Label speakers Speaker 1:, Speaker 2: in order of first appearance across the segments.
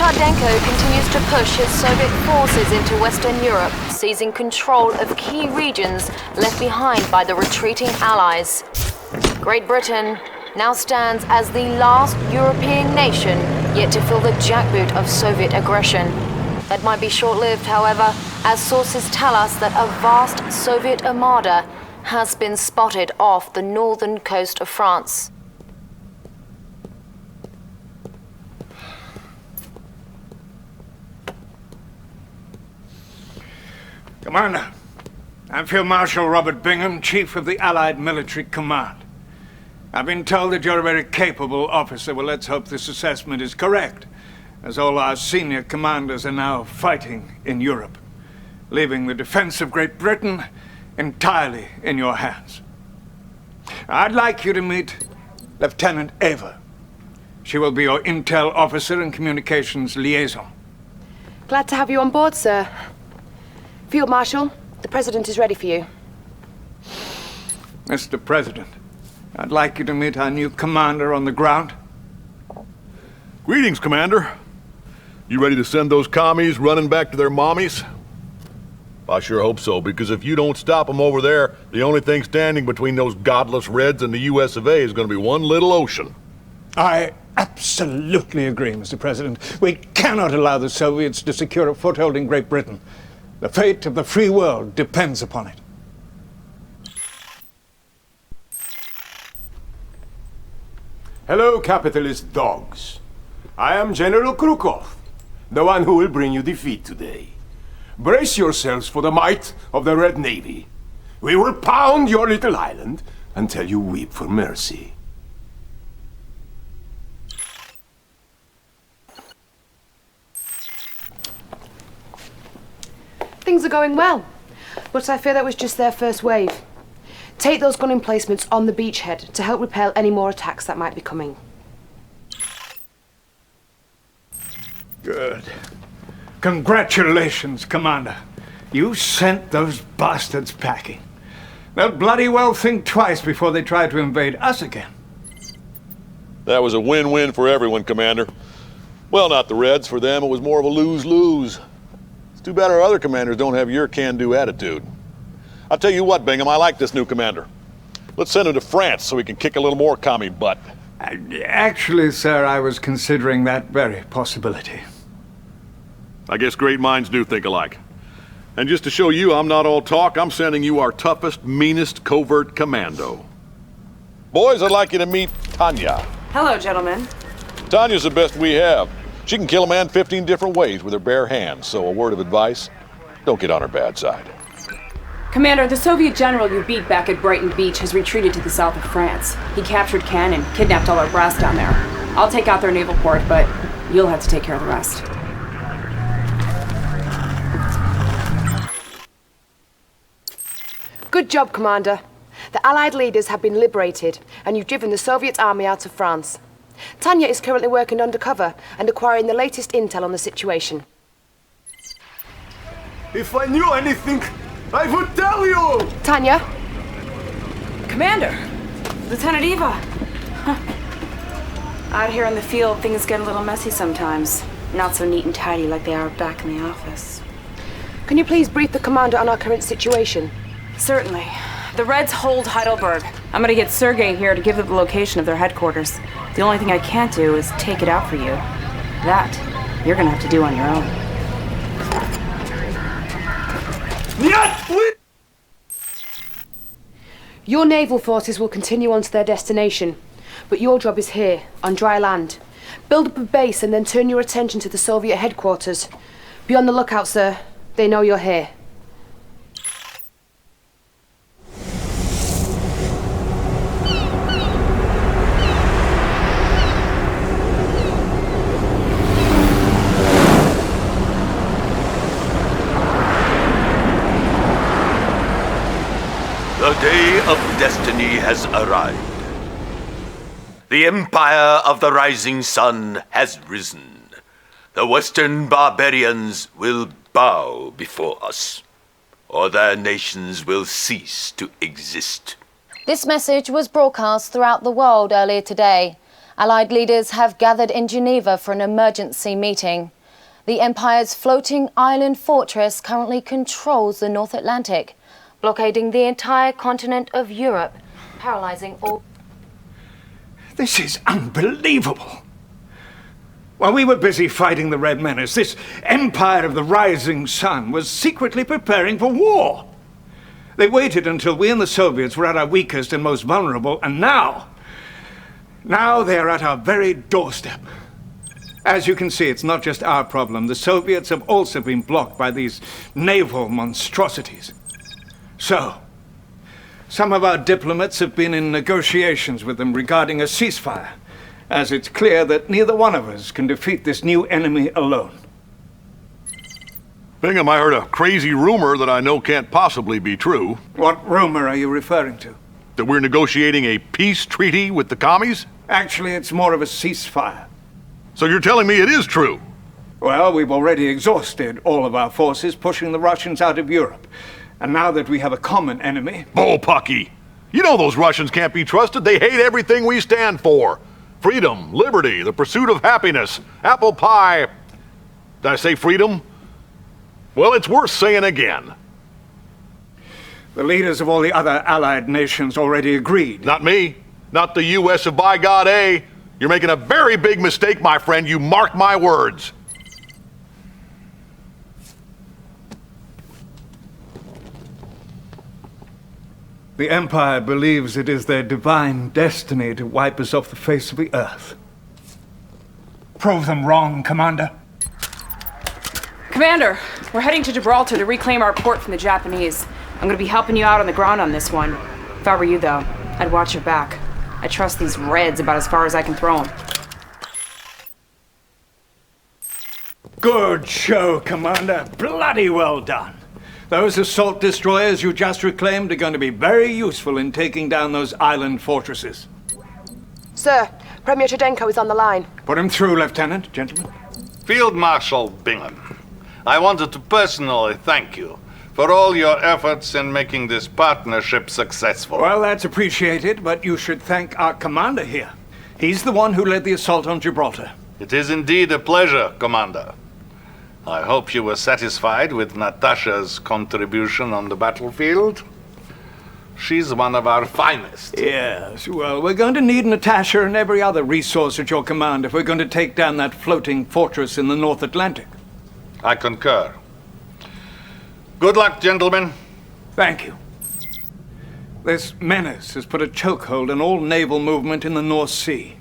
Speaker 1: Timoshenko continues to push his Soviet forces into Western Europe, seizing control of key regions left behind by the retreating Allies. Great Britain now stands as the last European nation yet to feel the jackboot of Soviet aggression. That might be short-lived, however, as sources tell us that a vast Soviet armada has been spotted off the northern coast of France.
Speaker 2: Commander, I'm Field Marshal Robert Bingham, Chief of the Allied Military Command. I've been told that you're a very capable officer. Well, let's hope this assessment is correct, as all our senior commanders are now fighting in Europe, leaving the defense of Great Britain entirely in your hands. I'd like you to meet Lieutenant Ava. She will be your intel officer and communications liaison.
Speaker 3: Glad to have you on board, sir. Field Marshal, the President is ready for you.
Speaker 2: Mr. President, I'd like you to meet our new commander on the ground.
Speaker 4: Greetings, Commander. You ready to send those commies running back to their mommies? I sure hope so, because if you don't stop them over there, the only thing standing between those godless Reds and the US of A is going to be one little ocean.
Speaker 2: I absolutely agree, Mr. President. We cannot allow the Soviets to secure a foothold in Great Britain. The fate of the free world depends upon it.
Speaker 5: Hello, capitalist dogs. I am General Krukov, the one who will bring you defeat today. Brace yourselves for the might of the Red Navy. We will pound your little island until you weep for mercy.
Speaker 3: Things are going well, but I fear that was just their first wave. Take those gun emplacements on the beachhead to help repel any more attacks that might be coming.
Speaker 2: Good. Congratulations, Commander. You sent those bastards packing. They'll bloody well think twice before they try to invade us again.
Speaker 4: That was a win-win for everyone, Commander. Well, not the Reds. For them, it was more of a lose-lose. It's too bad our other commanders don't have your can-do attitude. I'll tell you what, Bingham, I like this new commander. Let's send him to France so he can kick a little more commie butt.
Speaker 2: Actually, sir, I was considering that very possibility.
Speaker 4: I guess great minds do think alike. And just to show you I'm not all talk, I'm sending you our toughest, meanest covert commando. Boys, I'd like you to meet Tanya.
Speaker 6: Hello, gentlemen.
Speaker 4: Tanya's the best we have. She can kill a man 15 different ways with her bare hands, so a word of advice, don't get on her bad side.
Speaker 6: Commander, the Soviet general you beat back at Brighton Beach has retreated to the south of France. He captured Cannes and kidnapped all our brass down there. I'll take out their naval port, but you'll have to take care of the rest.
Speaker 3: Good job, Commander. The Allied leaders have been liberated, and you've driven the Soviet army out of France. Tanya is currently working undercover and acquiring the latest intel on the situation.
Speaker 5: If I knew anything, I would tell you!
Speaker 3: Tanya?
Speaker 6: Commander! Lieutenant Eva! Out here in the field, things get a little messy sometimes. Not so neat and tidy like they are back in the office.
Speaker 3: Can you please brief the Commander on our current situation?
Speaker 6: Certainly. The Reds hold Heidelberg. I'm gonna get Sergei here to give them the location of their headquarters. The only thing I can't do is take it out for you. That, you're gonna have to do on your own.
Speaker 3: Your naval forces will continue on to their destination, but your job is here, on dry land. Build up a base and then turn your attention to the Soviet headquarters. Be on the lookout, sir. They know you're here.
Speaker 7: The day of destiny has arrived. The empire of the rising sun has risen. The Western barbarians will bow before us, or their nations will cease to exist.
Speaker 1: This message was broadcast throughout the world earlier today, Allied leaders have gathered in Geneva for an emergency meeting. The Empire's floating island fortress currently controls the North Atlantic, blockading the entire continent of Europe, paralyzing all...
Speaker 2: This is unbelievable. While we were busy fighting the Red Menace, this Empire of the Rising Sun was secretly preparing for war. They waited until we and the Soviets were at our weakest and most vulnerable, and now they're at our very doorstep. As you can see, it's not just our problem. The Soviets have also been blocked by these naval monstrosities. So, some of our diplomats have been in negotiations with them regarding a ceasefire, as it's clear that neither one of us can defeat this new enemy alone.
Speaker 4: Bingham, I heard a crazy rumor that I know can't possibly be true.
Speaker 2: What rumor are you referring to?
Speaker 4: That we're negotiating a peace treaty with the commies?
Speaker 2: Actually, it's more of a ceasefire.
Speaker 4: So you're telling me it is true?
Speaker 2: Well, we've already exhausted all of our forces pushing the Russians out of Europe. And now that we have a common enemy...
Speaker 4: Bullpucky! You know those Russians can't be trusted. They hate everything we stand for. Freedom, liberty, the pursuit of happiness, apple pie. Did I say freedom? Well, it's worth saying again.
Speaker 2: The leaders of all the other Allied nations already agreed.
Speaker 4: Not me. Not the U.S. of by God A. You're making a very big mistake, my friend. You mark my words.
Speaker 2: The Empire believes it is their divine destiny to wipe us off the face of the earth. Prove them wrong, Commander.
Speaker 6: Commander, we're heading to Gibraltar to reclaim our port from the Japanese. I'm gonna be helping you out on the ground on this one. If I were you, though, I'd watch your back. I trust these Reds about as far as I can throw them.
Speaker 2: Good show, Commander. Bloody well done. Those assault destroyers you just reclaimed are going to be very useful in taking down those island fortresses.
Speaker 3: Sir, Premier Chudenko is on the line.
Speaker 2: Put him through, Lieutenant. Gentlemen.
Speaker 8: Field Marshal Bingham, I wanted to personally thank you for all your efforts in making this partnership successful.
Speaker 2: Well, that's appreciated, but you should thank our commander here. He's the one who led the assault on Gibraltar.
Speaker 8: It is indeed a pleasure, Commander. I hope you were satisfied with Natasha's contribution on the battlefield. She's one of our finest.
Speaker 2: Yes, well, we're going to need Natasha and every other resource at your command if we're going to take down that floating fortress in the North Atlantic.
Speaker 8: I concur. Good luck, gentlemen.
Speaker 2: Thank you. This menace has put a chokehold on all naval movement in the North Sea.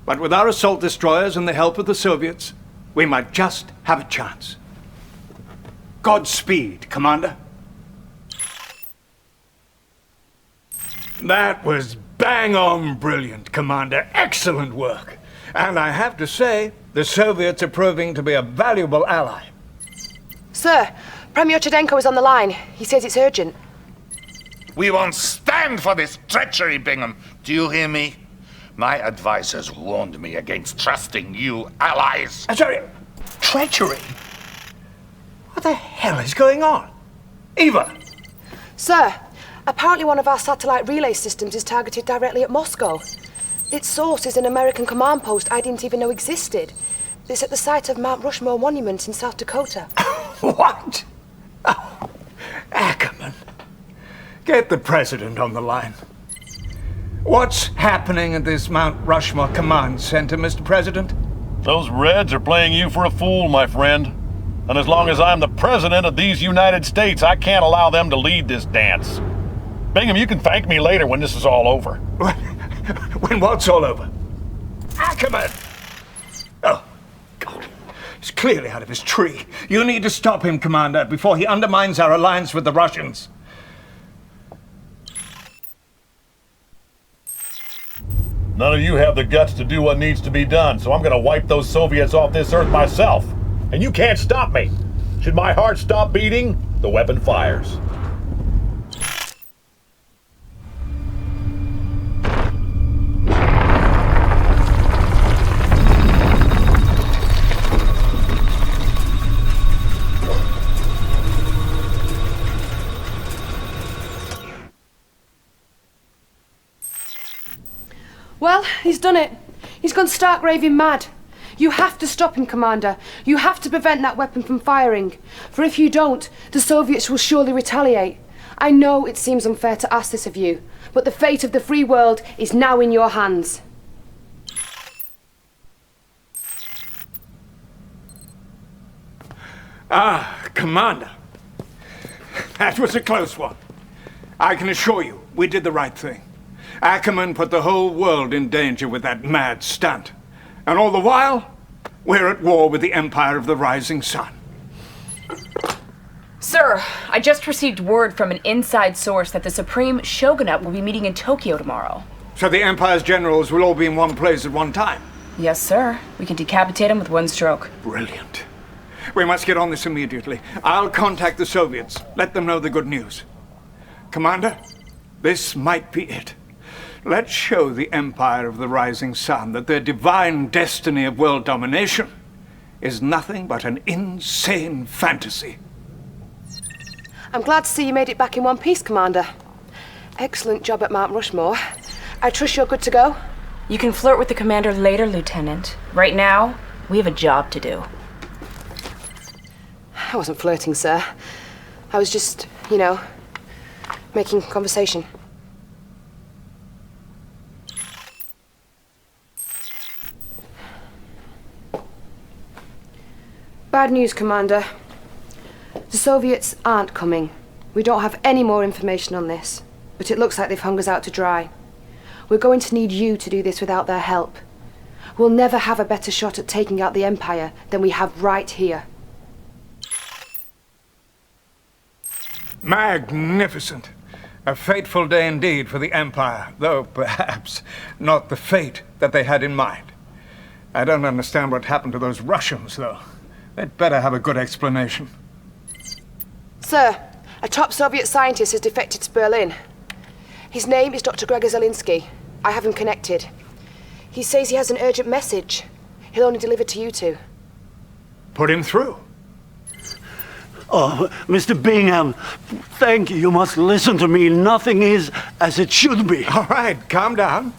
Speaker 2: But with our assault destroyers and the help of the Soviets, we might just have a chance. Godspeed, Commander. That was bang on brilliant, Commander. Excellent work. And I have to say, the Soviets are proving to be a valuable ally.
Speaker 3: Sir, Premier Chudenko is on the line. He says it's urgent.
Speaker 9: We won't stand for this treachery, Bingham. Do you hear me? My advisors warned me against trusting you allies.
Speaker 2: Sorry, treachery? What the hell is going on? Eva!
Speaker 3: Sir, apparently one of our satellite relay systems is targeted directly at Moscow. Its source is an American command post I didn't even know existed. It's at the site of Mount Rushmore Monument in South Dakota.
Speaker 2: What? Oh, Ackerman. Get the president on the line. What's happening at this Mount Rushmore Command Center, Mr. President?
Speaker 4: Those Reds are playing you for a fool, my friend. And as long as I'm the president of these United States, I can't allow them to lead this dance. Bingham, you can thank me later when this is all over.
Speaker 2: When what's all over? Ackerman! Oh, God. He's clearly out of his tree. You need to stop him, Commander, before he undermines our alliance with the Russians.
Speaker 4: None of you have the guts to do what needs to be done, so I'm gonna wipe those Soviets off this earth myself. And you can't stop me. Should my heart stop beating, the weapon fires.
Speaker 3: Well, he's done it. He's gone stark raving mad. You have to stop him, Commander. You have to prevent that weapon from firing. For if you don't, the Soviets will surely retaliate. I know it seems unfair to ask this of you, but the fate of the free world is now in your hands.
Speaker 2: Commander. That was a close one. I can assure you, we did the right thing. Ackerman put the whole world in danger with that mad stunt. And all the while, we're at war with the Empire of the Rising Sun.
Speaker 6: Sir, I just received word from an inside source that the Supreme Shogunate will be meeting in Tokyo tomorrow.
Speaker 2: So the Empire's generals will all be in one place at one time?
Speaker 6: Yes, sir. We can decapitate them with one stroke.
Speaker 2: Brilliant. We must get on this immediately. I'll contact the Soviets. Let them know the good news. Commander, this might be it. Let's show the Empire of the Rising Sun that their divine destiny of world domination is nothing but an insane fantasy.
Speaker 3: I'm glad to see you made it back in one piece, Commander. Excellent job at Mount Rushmore. I trust you're good to go?
Speaker 6: You can flirt with the commander later, Lieutenant. Right now, we have a job to do.
Speaker 3: I wasn't flirting, sir. I was just, making conversation. Bad news, Commander. The Soviets aren't coming. We don't have any more information on this, but it looks like they've hung us out to dry. We're going to need you to do this without their help. We'll never have a better shot at taking out the Empire than we have right here.
Speaker 2: Magnificent. A fateful day indeed for the Empire, though perhaps not the fate that they had in mind. I don't understand what happened to those Russians, though. They'd better have a good explanation.
Speaker 3: Sir, a top Soviet scientist has defected to Berlin. His name is Dr. Gregor Zelinsky. I have him connected. He says he has an urgent message. He'll only deliver to you two.
Speaker 2: Put him through.
Speaker 10: Oh, Mr. Bingham, thank you. You must listen to me. Nothing is as it should be.
Speaker 2: All right, calm down.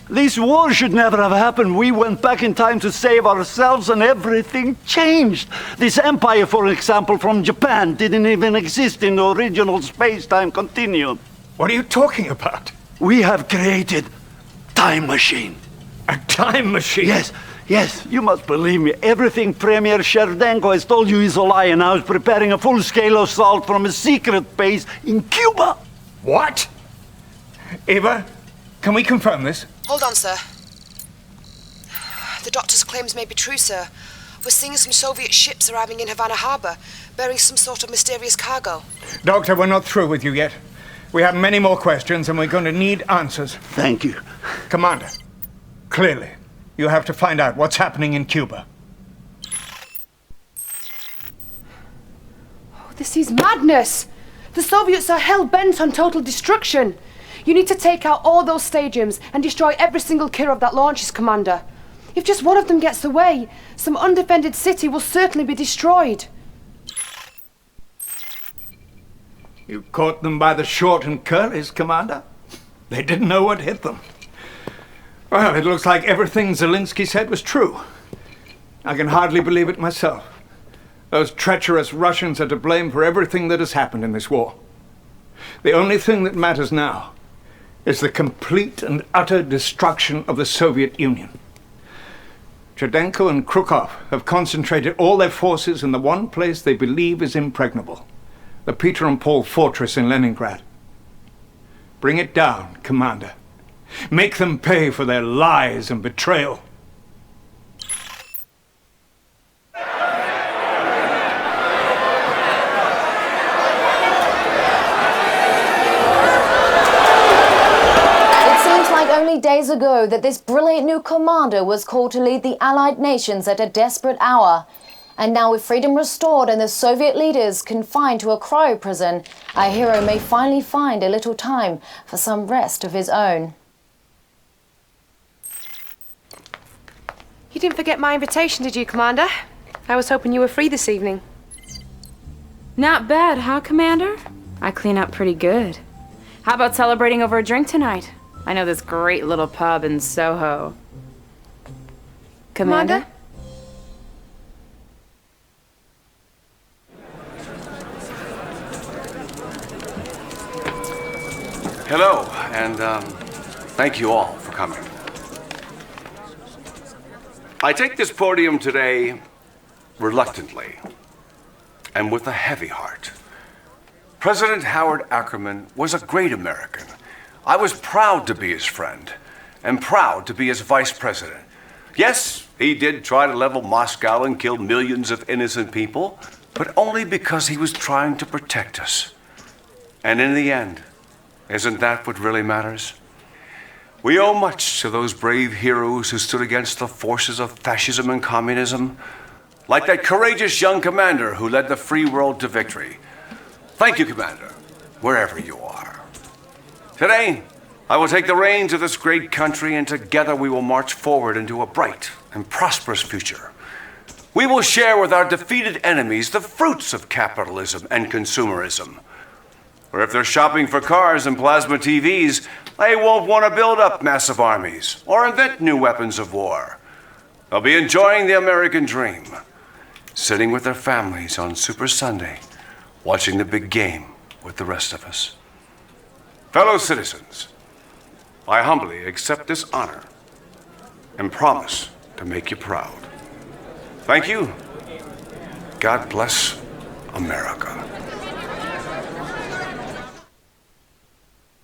Speaker 10: This war should never have happened. We went back in time to save ourselves and everything changed. This empire, for example, from Japan didn't even exist in the original space-time continuum.
Speaker 2: What are you talking about?
Speaker 10: We have created time machine.
Speaker 2: A time machine?
Speaker 10: Yes, you must believe me. Everything Premier Sherdenko has told you is a lie, and now he's preparing a full-scale assault from a secret base in Cuba.
Speaker 2: What? Eva, can we confirm this?
Speaker 3: Hold on, sir. The doctor's claims may be true, sir. We're seeing some Soviet ships arriving in Havana Harbor, bearing some sort of mysterious cargo.
Speaker 2: Doctor, we're not through with you yet. We have many more questions, and we're going to need answers.
Speaker 10: Thank you.
Speaker 2: Commander, clearly, you have to find out what's happening in Cuba.
Speaker 3: Oh, this is madness! The Soviets are hell-bent on total destruction. You need to take out all those stadiums and destroy every single killer of that launches, Commander. If just one of them gets away, some undefended city will certainly be destroyed.
Speaker 2: You caught them by the short and curlies, Commander. They didn't know what hit them. Well, it looks like everything Zelinsky said was true. I can hardly believe it myself. Those treacherous Russians are to blame for everything that has happened in this war. The only thing that matters now is the complete and utter destruction of the Soviet Union. Cherdenko and Krukov have concentrated all their forces in the one place they believe is impregnable, the Peter and Paul fortress in Leningrad. Bring it down, Commander. Make them pay for their lies and betrayal.
Speaker 1: Only days ago that this brilliant new commander was called to lead the Allied nations at a desperate hour. And now with freedom restored and the Soviet leaders confined to a cryo prison, our hero may finally find a little time for some rest of his own.
Speaker 3: You didn't forget my invitation, did you, Commander? I was hoping you were free this evening.
Speaker 6: Not bad, huh, Commander? I clean up pretty good. How about celebrating over a drink tonight? I know this great little pub in Soho.
Speaker 3: Commander?
Speaker 11: Hello, and thank you all for coming. I take this podium today reluctantly and with a heavy heart. President Howard Ackerman was a great American. I was proud to be his friend and proud to be his vice president. Yes, he did try to level Moscow and kill millions of innocent people, but only because he was trying to protect us. And in the end, isn't that what really matters? We owe much to those brave heroes who stood against the forces of fascism and communism, like that courageous young commander who led the free world to victory. Thank you, Commander, wherever you are. Today, I will take the reins of this great country, and together we will march forward into a bright and prosperous future. We will share with our defeated enemies the fruits of capitalism and consumerism. Or if they're shopping for cars and plasma TVs, they won't want to build up massive armies or invent new weapons of war. They'll be enjoying the American dream, sitting with their families on Super Sunday, watching the big game with the rest of us. Fellow citizens, I humbly accept this honor and promise to make you proud. Thank you. God bless America.